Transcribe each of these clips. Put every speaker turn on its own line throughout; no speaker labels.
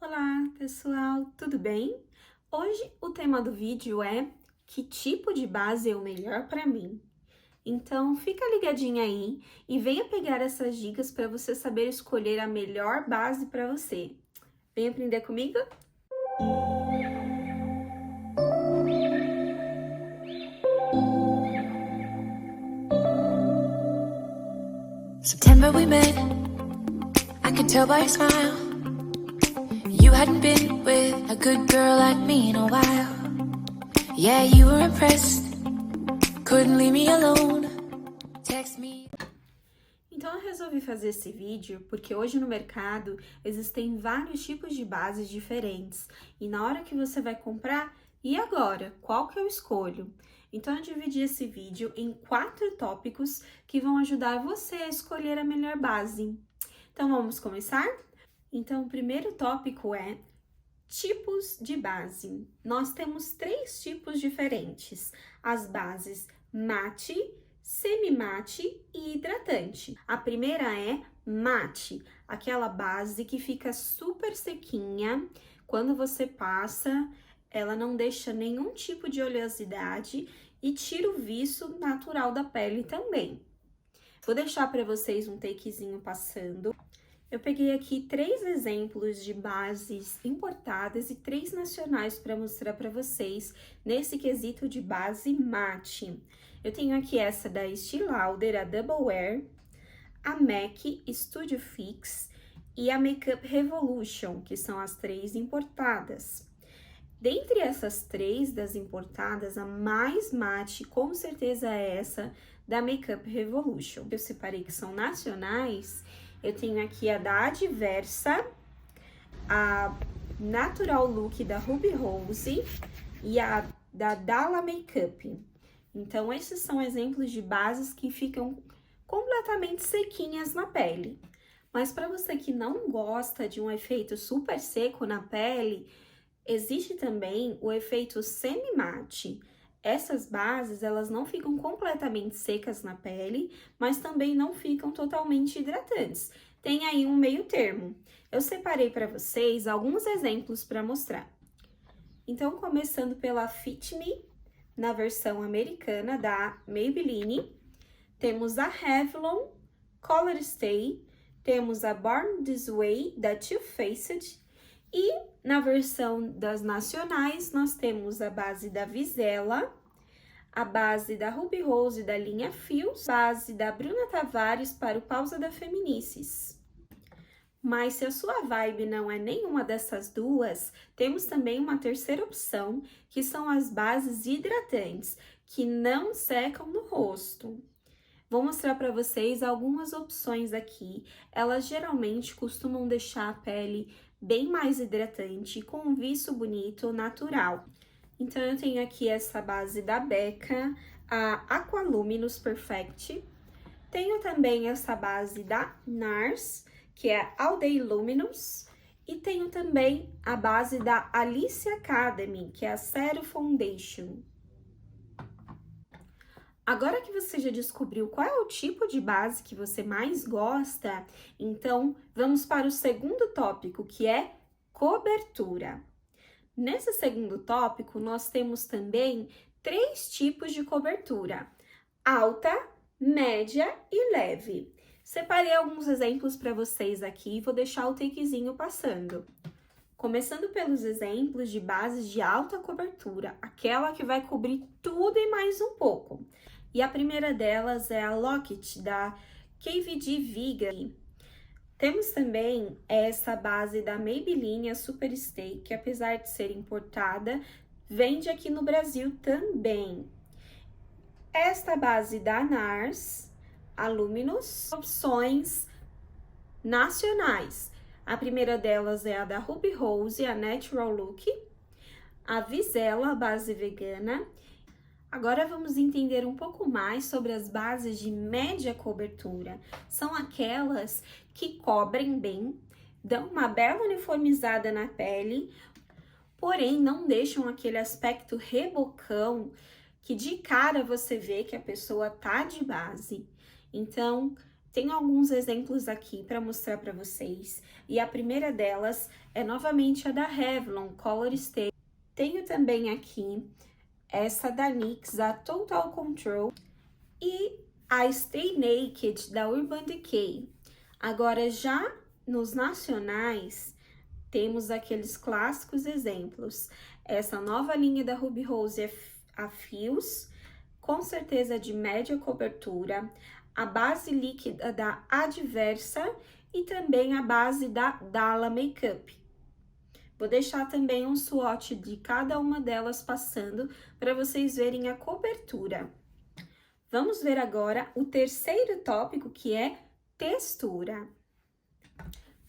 Olá, pessoal, tudo bem? Hoje o tema do vídeo é que tipo de base é o melhor para mim? Então, fica ligadinha aí e venha pegar essas dicas para você saber escolher a melhor base para você. Vem aprender comigo?
September we met, I could tell by your smile. You hadn't been with a good girl like me in a while. Yeah, you were impressed, couldn't leave me alone. Text me.
Então eu resolvi fazer esse vídeo porque hoje no mercado existem vários tipos de bases diferentes e na hora que você vai comprar, e agora? Qual que eu escolho? Então eu dividi esse vídeo em 4 tópicos que vão ajudar você a escolher a melhor base. Então vamos começar? Então o primeiro tópico é tipos de base. Nós temos 3 tipos diferentes: as bases mate, semi-mate e hidratante. A primeira é mate, aquela base que fica super sequinha. Quando você passa, ela não deixa nenhum tipo de oleosidade e tira o viço natural da pele também. Vou deixar para vocês um takezinho passando. Eu peguei aqui 3 exemplos de bases importadas e 3 nacionais para mostrar para vocês nesse quesito de base mate. Eu tenho aqui essa da Estée Lauder, a Double Wear, a MAC Studio Fix e a Makeup Revolution, que são as 3 importadas. Dentre essas 3 das importadas, a mais mate com certeza é essa da Makeup Revolution. Eu separei que são nacionais. Eu tenho aqui a da Adversa, a Natural Look da Ruby Rose e a da Dalla Makeup. Então, esses são exemplos de bases que ficam completamente sequinhas na pele. Mas para você que não gosta de um efeito super seco na pele, existe também o efeito semi-mate. Essas bases, elas não ficam completamente secas na pele, mas também não ficam totalmente hidratantes. Tem aí um meio termo. Eu separei para vocês alguns exemplos para mostrar. Então, começando pela Fit Me, na versão americana da Maybelline, temos a Revlon Color Stay, temos a Born This Way da Too Faced e na versão das nacionais nós temos a base da Vizela, a base da Ruby Rose da linha Fios, base da Bruna Tavares para o Pausa da Feminices. Mas se a sua vibe não é nenhuma dessas duas, temos também uma terceira opção, que são as bases hidratantes, que não secam no rosto. Vou mostrar para vocês algumas opções aqui. Elas geralmente costumam deixar a pele bem mais hidratante, com um viço bonito, natural. Então, eu tenho aqui essa base da Becca, a Aqualuminous Perfect. Tenho também essa base da NARS, que é All Day Luminous. E tenho também a base da Alice Academy, que é a Zero Foundation. Agora que você já descobriu qual é o tipo de base que você mais gosta, então vamos para o segundo tópico, que é cobertura. Nesse segundo tópico, nós temos também 3 tipos de cobertura: alta, média e leve. Separei alguns exemplos para vocês aqui e vou deixar o takezinho passando. Começando pelos exemplos de bases de alta cobertura, aquela que vai cobrir tudo e mais um pouco. E a primeira delas é a Lock-It da KVD Vegan. Temos também essa base da Maybelline, a Super Stay, que apesar de ser importada, vende aqui no Brasil também. Esta base da NARS, a Luminous, opções nacionais. A primeira delas é a da Ruby Rose, a Natural Look, a Vizela, a base vegana. Agora vamos entender um pouco mais sobre as bases de média cobertura. São aquelas que cobrem bem, dão uma bela uniformizada na pele, porém não deixam aquele aspecto rebocão que de cara você vê que a pessoa tá de base. Então, Tenho alguns exemplos aqui para mostrar para vocês, e a primeira delas é novamente a da Revlon Color Stay. Tenho também aqui essa da NYX, a Total Control, e a Stay Naked da Urban Decay. Agora, já nos nacionais, temos aqueles clássicos exemplos. Essa nova linha da Ruby Rose a fios, com certeza de média cobertura, a base líquida da Adversa e também a base da Dalla Makeup. Vou deixar também um swatch de cada uma delas passando para vocês verem a cobertura. Vamos ver agora o terceiro tópico, que é textura.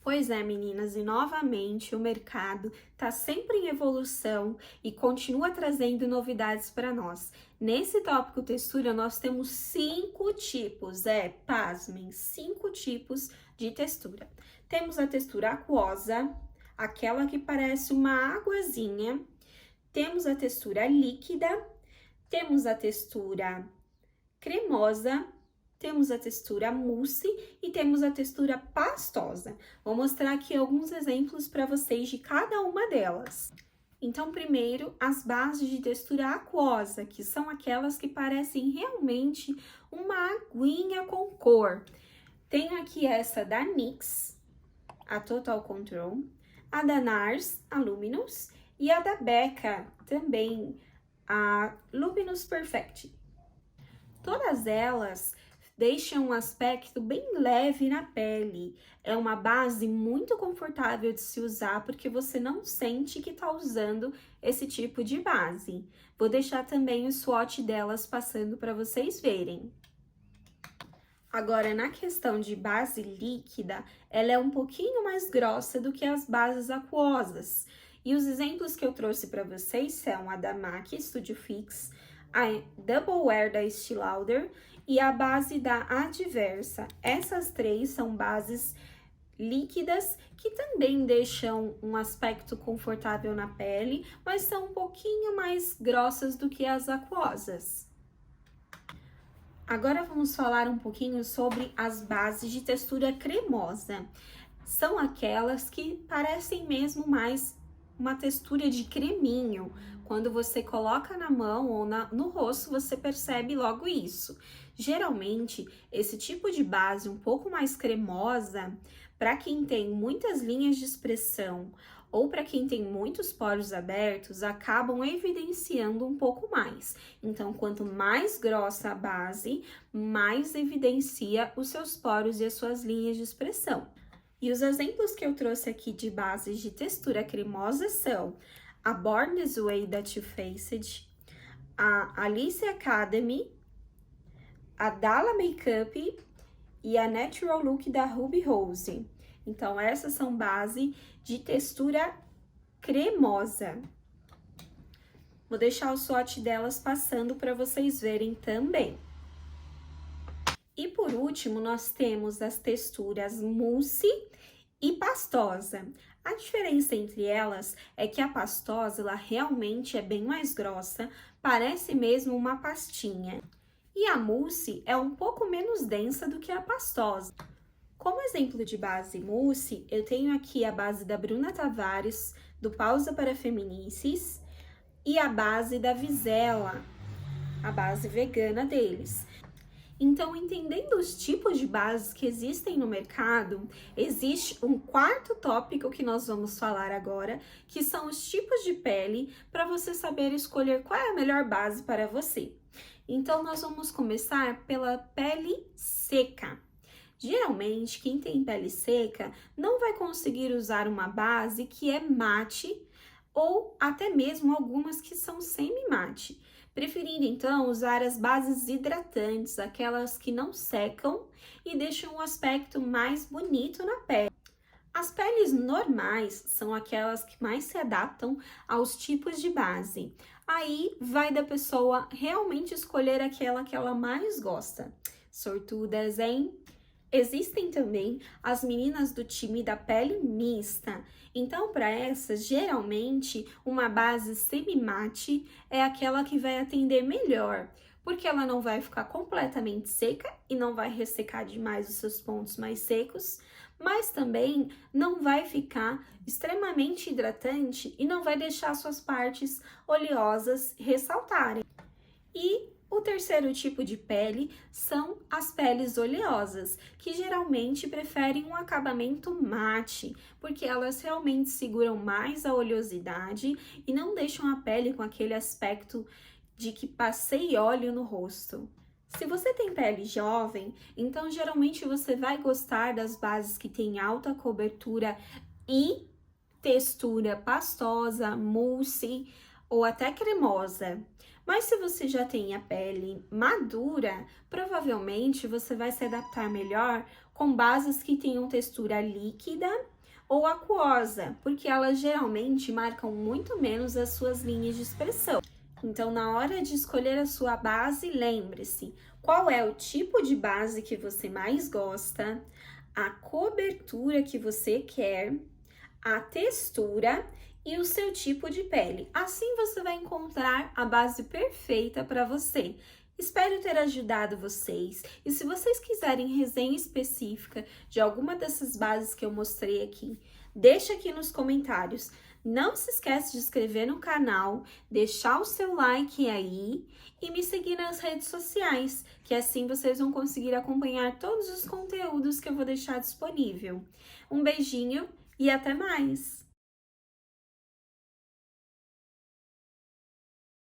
Pois é, meninas, e novamente o mercado está sempre em evolução e continua trazendo novidades para nós. Nesse tópico textura, nós temos 5 tipos, pasmem, 5 tipos de textura. Temos a textura aquosa, aquela que parece uma aguazinha. Temos a textura líquida, temos a textura cremosa, temos a textura mousse e temos a textura pastosa. Vou mostrar aqui alguns exemplos para vocês de cada uma delas. Então, primeiro, as bases de textura aquosa, que são aquelas que parecem realmente uma aguinha com cor. Tenho aqui essa da NYX, a Total Control, a da NARS, a Luminous, e a da Becca, também, a Luminous Perfect. Todas elas deixam um aspecto bem leve na pele. É uma base muito confortável de se usar, porque você não sente que está usando esse tipo de base. Vou deixar também o swatch delas passando para vocês verem. Agora, na questão de base líquida, ela é um pouquinho mais grossa do que as bases aquosas. E os exemplos que eu trouxe para vocês são a da MAC Studio Fix, a Double Wear da Estée Lauder e a base da Adversa. Essas três são bases líquidas que também deixam um aspecto confortável na pele, mas são um pouquinho mais grossas do que as aquosas. Agora vamos falar um pouquinho sobre as bases de textura cremosa. São aquelas que parecem mesmo mais uma textura de creminho. Quando você coloca na mão ou no rosto, você percebe logo isso. Geralmente, esse tipo de base um pouco mais cremosa, para quem tem muitas linhas de expressão ou para quem tem muitos poros abertos, acabam evidenciando um pouco mais. Então, quanto mais grossa a base, mais evidencia os seus poros e as suas linhas de expressão. E os exemplos que eu trouxe aqui de bases de textura cremosa são a Born This Way da Too Faced, a Alice Academy, a Dalla Makeup e a Natural Look da Ruby Rose. Então, essas são bases de textura cremosa. Vou deixar o swatch delas passando para vocês verem também. E por último, nós temos as texturas mousse e pastosa. A diferença entre elas é que a pastosa, ela realmente é bem mais grossa, parece mesmo uma pastinha. E a mousse é um pouco menos densa do que a pastosa. Como exemplo de base mousse, eu tenho aqui a base da Bruna Tavares, do Pausa para Feminices, e a base da Visela, a base vegana deles. Então, entendendo os tipos de bases que existem no mercado, existe um quarto tópico que nós vamos falar agora, que são os tipos de pele, para você saber escolher qual é a melhor base para você. Então, nós vamos começar pela pele seca. Geralmente, quem tem pele seca não vai conseguir usar uma base que é mate ou até mesmo algumas que são semi-mate. Preferindo, então, usar as bases hidratantes, aquelas que não secam e deixam um aspecto mais bonito na pele. As peles normais são aquelas que mais se adaptam aos tipos de base. Aí vai da pessoa realmente escolher aquela que ela mais gosta. Sortudas, hein? Existem também as meninas do time da pele mista. Então, para essas, geralmente, uma base semi-mate é aquela que vai atender melhor, porque ela não vai ficar completamente seca e não vai ressecar demais os seus pontos mais secos, mas também não vai ficar extremamente hidratante e não vai deixar suas partes oleosas ressaltarem. E o terceiro tipo de pele são as peles oleosas, que geralmente preferem um acabamento mate, porque elas realmente seguram mais a oleosidade e não deixam a pele com aquele aspecto de que passei óleo no rosto. Se você tem pele jovem, então geralmente você vai gostar das bases que têm alta cobertura e textura pastosa, mousse ou até cremosa. Mas se você já tem a pele madura, provavelmente você vai se adaptar melhor com bases que tenham textura líquida ou aquosa, porque elas geralmente marcam muito menos as suas linhas de expressão. Então, na hora de escolher a sua base, lembre-se qual é o tipo de base que você mais gosta, a cobertura que você quer, a textura e o seu tipo de pele. Assim você vai encontrar a base perfeita para você. Espero ter ajudado vocês e se vocês quiserem resenha específica de alguma dessas bases que eu mostrei aqui, deixa aqui nos comentários. Não se esquece de se inscrever no canal, deixar o seu like aí e me seguir nas redes sociais, que assim vocês vão conseguir acompanhar todos os conteúdos que eu vou deixar disponível. Um beijinho e até mais!